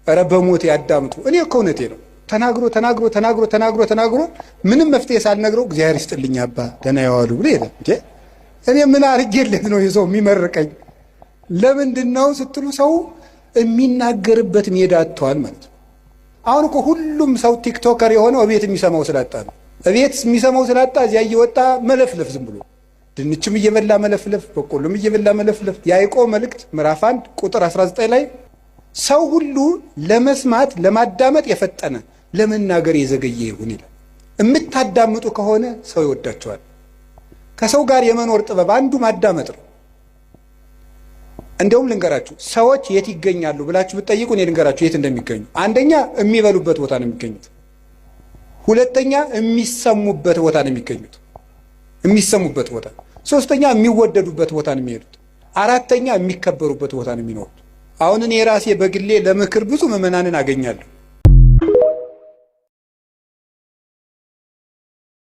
ኧረ በሞት ያዳምጡ። እኔ እኮ እውነቴ ነው። ተናግሮ ምንም መፍትሄ ሳልነግረው እግዚአብሔር ይስጥልኝ አባ ደህና ያዋሉ ብሎ ሄደ። እንዴ እኔ ምን አድርጌለት ነው የሰው የሚመርቀኝ? ለምንድን ነው ስትሉ ሰው የሚናገርበት ሜዳ አጥቷል ማለት ነው። አሁን እኮ ሁሉም ሰው ቲክቶከር የሆነው እቤት የሚሰማው ስላጣ ነው። እቤት የሚሰማው ስላጣ እዚያ እየወጣ መለፍለፍ፣ ዝም ብሎ ድንችም እየበላ መለፍለፍ፣ በቆሎም እየበላ መለፍለፍ። ያዕቆብ መልእክት ምዕራፍ 1 ቁጥር 19 ላይ ሰው ሁሉ ለመስማት ለማዳመጥ የፈጠነ ለመናገር የዘገየ ይሁን ይላል። የምታዳምጡ ከሆነ ሰው ይወዳቸዋል። ከሰው ጋር የመኖር ጥበብ አንዱ ማዳመጥ ነው። እንደውም ልንገራችሁ፣ ሰዎች የት ይገኛሉ ብላችሁ ብትጠይቁ እኔ ልንገራችሁ የት እንደሚገኙ። አንደኛ የሚበሉበት ቦታ ነው የሚገኙት። ሁለተኛ የሚሰሙበት ቦታ ነው የሚገኙት፣ የሚሰሙበት ቦታ። ሶስተኛ የሚወደዱበት ቦታ ነው የሚሄዱት። አራተኛ የሚከበሩበት ቦታ ነው የሚኖሩት። አሁን እኔ ራሴ በግሌ ለምክር ብዙ ምዕመናንን አገኛለሁ።